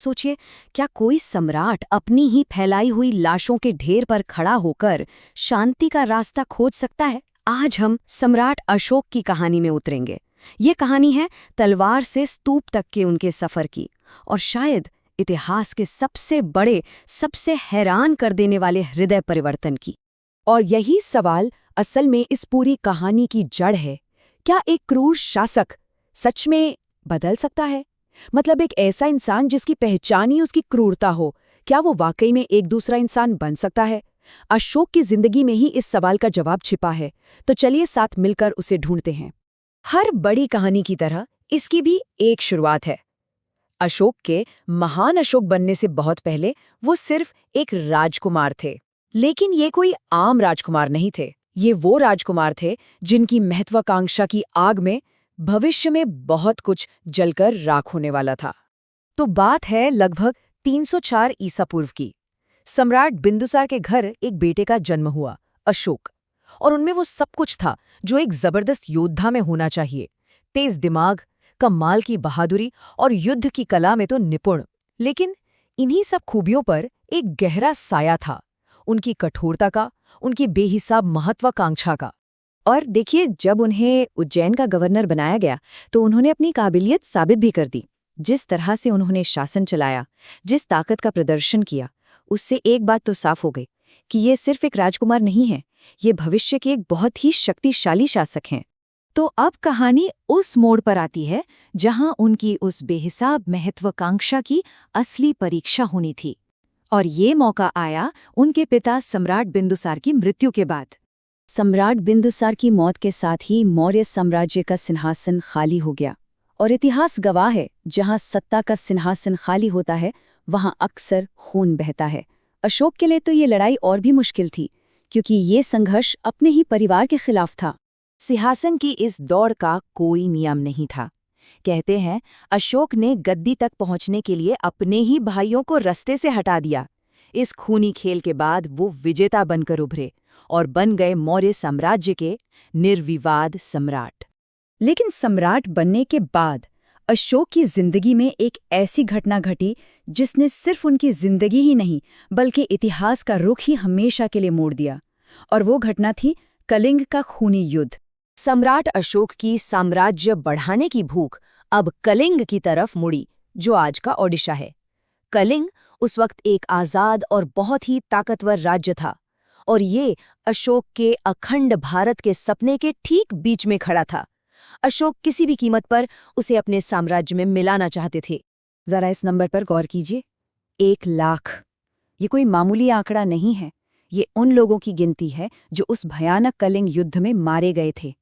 सोचिए, क्या कोई सम्राट अपनी ही फैलाई हुई लाशों के ढेर पर खड़ा होकर शांति का रास्ता खोज सकता है? आज हम सम्राट अशोक की कहानी में उतरेंगे। ये कहानी है तलवार से स्तूप तक के उनके सफर की, और शायद इतिहास के सबसे बड़े, सबसे हैरान कर देने वाले हृदय परिवर्तन की। और यही सवाल असल में इस पूरी कहानी की जड़ है। क्या एक क्रूर शासक सच में बदल सकता है? मतलब एक ऐसा इंसान जिसकी पहचान ही उसकी क्रूरता हो, क्या वो वाकई में एक दूसरा इंसान बन सकता है? अशोक की जिंदगी में ही इस सवाल का जवाब छिपा है, तो चलिए साथ मिलकर उसे ढूंढते हैं। हर बड़ी कहानी की तरह इसकी भी एक शुरुआत है। अशोक के महान अशोक बनने से बहुत पहले वो सिर्फ एक राजकुमार थे। लेकिन ये कोई आम राजकुमार नहीं थे। ये वो राजकुमार थे जिनकी महत्वाकांक्षा की आग में भविष्य में बहुत कुछ जलकर राख होने वाला था। तो बात है लगभग 304 ईसा पूर्व की। सम्राट बिंदुसार के घर एक बेटे का जन्म हुआ, अशोक। और उनमें वो सब कुछ था जो एक जबरदस्त योद्धा में होना चाहिए। तेज दिमाग, कमाल की बहादुरी और युद्ध की कला में तो निपुण। लेकिन इन्हीं सब खूबियों पर एक गहरा साया था, उनकी कठोरता का, उनकी बेहिसाब महत्वाकांक्षा का। और देखिए, जब उन्हें उज्जैन का गवर्नर बनाया गया तो उन्होंने अपनी काबिलियत साबित भी कर दी। जिस तरह से उन्होंने शासन चलाया, जिस ताकत का प्रदर्शन किया, उससे एक बात तो साफ हो गई कि ये सिर्फ एक राजकुमार नहीं है, ये भविष्य के एक बहुत ही शक्तिशाली शासक हैं। तो अब कहानी उस मोड़ पर आती है जहां उनकी उस बेहिसाब महत्वाकांक्षा की असली परीक्षा होनी थी। और ये मौका आया उनके पिता सम्राट बिंदुसार की मृत्यु के बाद। सम्राट बिंदुसार की मौत के साथ ही मौर्य साम्राज्य का सिंहासन खाली हो गया। और इतिहास गवाह है, जहां सत्ता का सिंहासन खाली होता है वहां अक्सर खून बहता है। अशोक के लिए तो ये लड़ाई और भी मुश्किल थी, क्योंकि ये संघर्ष अपने ही परिवार के खिलाफ था। सिंहासन की इस दौड़ का कोई नियम नहीं था। कहते हैं अशोक ने गद्दी तक पहुंचने के लिए अपने ही भाइयों को रास्ते से हटा दिया। इस खूनी खेल के बाद वो विजेता बनकर उभरे और बन गए मौर्य साम्राज्य के निर्विवाद सम्राट। लेकिन सम्राट बनने के बाद अशोक की जिंदगी में एक ऐसी घटना घटी जिसने सिर्फ उनकी जिंदगी ही नहीं बल्कि इतिहास का रुख ही हमेशा के लिए मोड़ दिया। और वो घटना थी कलिंग का खूनी युद्ध। सम्राट अशोक की साम्राज्य बढ़ाने की भूख अब कलिंग की तरफ मुड़ी, जो आज का ओडिशा है। कलिंग उस वक्त एक आज़ाद और बहुत ही ताकतवर राज्य था, और ये अशोक के अखंड भारत के सपने के ठीक बीच में खड़ा था। अशोक किसी भी कीमत पर उसे अपने साम्राज्य में मिलाना चाहते थे। जरा इस नंबर पर गौर कीजिए, 1,00,000। ये कोई मामूली आंकड़ा नहीं है। ये उन लोगों की गिनती है जो उस भयानक कलिंग युद्ध में मारे गए थे।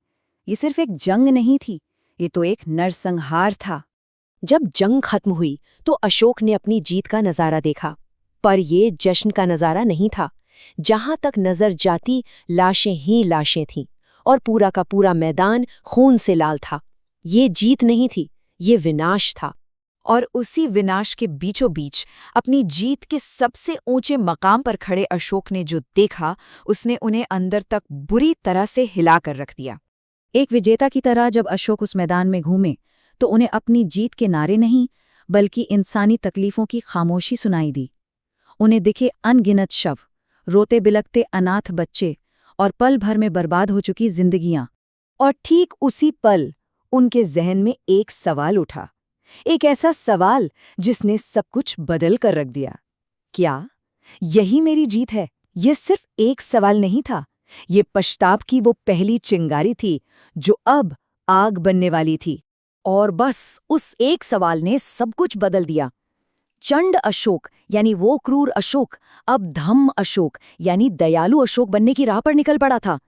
ये सिर्फ एक जंग नहीं थी, ये तो एक नरसंहार था। जब जंग खत्म हुई तो अशोक ने अपनी जीत का नजारा देखा, पर ये जश्न का नजारा नहीं था। जहां तक नजर जाती लाशें ही लाशें थीं, और पूरा का पूरा मैदान खून से लाल था। ये जीत नहीं थी, ये विनाश था। और उसी विनाश के बीचों बीच अपनी जीत के सबसे ऊंचे मकाम पर खड़े अशोक ने जो देखा, उसने उन्हें अंदर तक बुरी तरह से हिला कर रख दिया। एक विजेता की तरह जब अशोक उस मैदान में घूमे तो उन्हें अपनी जीत के नारे नहीं बल्कि इंसानी तकलीफों की खामोशी सुनाई दी। उन्हें दिखे अनगिनत शव, रोते बिलखते अनाथ बच्चे और पल भर में बर्बाद हो चुकी जिंदगियां। और ठीक उसी पल उनके जहन में एक सवाल उठा, एक ऐसा सवाल जिसने सब कुछ बदल कर रख दिया। क्या यही मेरी जीत है? ये सिर्फ एक सवाल नहीं था, ये पश्चाताप की वो पहली चिंगारी थी जो अब आग बनने वाली थी। और बस उस एक सवाल ने सब कुछ बदल दिया। चंड अशोक यानी वो क्रूर अशोक अब धम्म अशोक यानी दयालु अशोक बनने की राह पर निकल पड़ा था।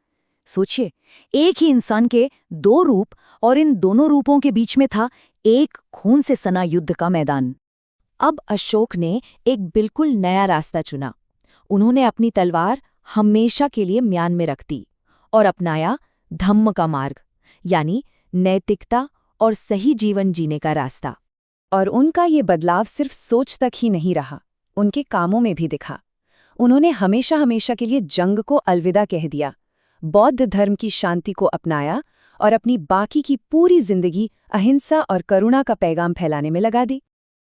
सोचिए, एक ही इंसान के दो रूप, और इन दोनों रूपों के बीच में था एक खून से सना युद्ध का मैदान। अब अशोक ने एक बिल्कुल नया रास्ता चुना। उन्होंने अपनी तलवार हमेशा के लिए म्यान में रख दी और अपनाया धम्म का मार्ग, यानी नैतिकता और सही जीवन जीने का रास्ता। और उनका ये बदलाव सिर्फ सोच तक ही नहीं रहा, उनके कामों में भी दिखा। उन्होंने हमेशा हमेशा के लिए जंग को अलविदा कह दिया, बौद्ध धर्म की शांति को अपनाया और अपनी बाकी की पूरी जिंदगी अहिंसा और करुणा का पैगाम फैलाने में लगा दी।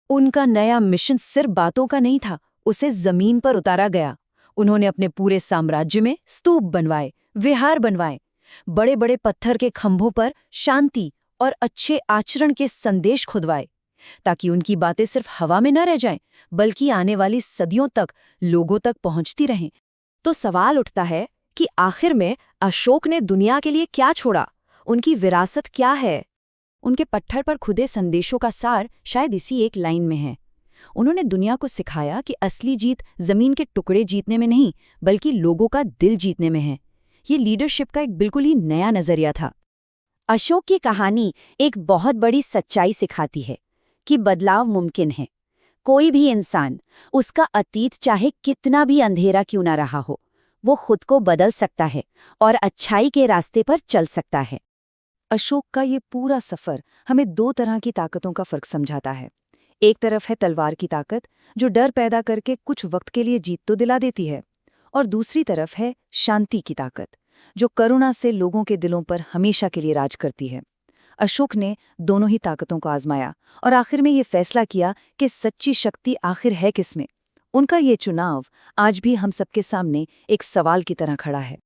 उनका नया मिशन सिर्फ बातों का नहीं था, उसे जमीन पर उतारा गया। उन्होंने अपने पूरे साम्राज्य में स्तूप बनवाए, विहार बनवाए, बड़े बड़े पत्थर के खंभों पर शांति और अच्छे आचरण के संदेश खुदवाए, ताकि उनकी बातें सिर्फ हवा में न रह जाएं, बल्कि आने वाली सदियों तक लोगों तक पहुंचती रहें। तो सवाल उठता है कि आखिर में अशोक ने दुनिया के लिए क्या छोड़ा? उनकी विरासत क्या है? उनके पत्थर पर खुदे संदेशों का सार शायद इसी एक लाइन में है। उन्होंने दुनिया को सिखाया कि असली जीत जमीन के टुकड़े जीतने में नहीं, बल्कि लोगों का दिल जीतने में है। ये लीडरशिप का एक बिल्कुल ही नया नजरिया था। अशोक की कहानी एक बहुत बड़ी सच्चाई सिखाती है कि बदलाव मुमकिन है। कोई भी इंसान, उसका अतीत चाहे कितना भी अंधेरा क्यों ना रहा हो, वो खुद को बदल सकता है और अच्छाई के रास्ते पर चल सकता है। अशोक का ये पूरा सफर हमें दो तरह की ताकतों का फर्क समझाता है। एक तरफ है तलवार की ताकत, जो डर पैदा करके कुछ वक्त के लिए जीत तो दिला देती है, और दूसरी तरफ है शांति की ताकत, जो करुणा से लोगों के दिलों पर हमेशा के लिए राज करती है। अशोक ने दोनों ही ताकतों को आजमाया और आखिर में ये फैसला किया कि सच्ची शक्ति आखिर है किसमें। उनका ये चुनाव आज भी हम सबके सामने एक सवाल की तरह खड़ा है।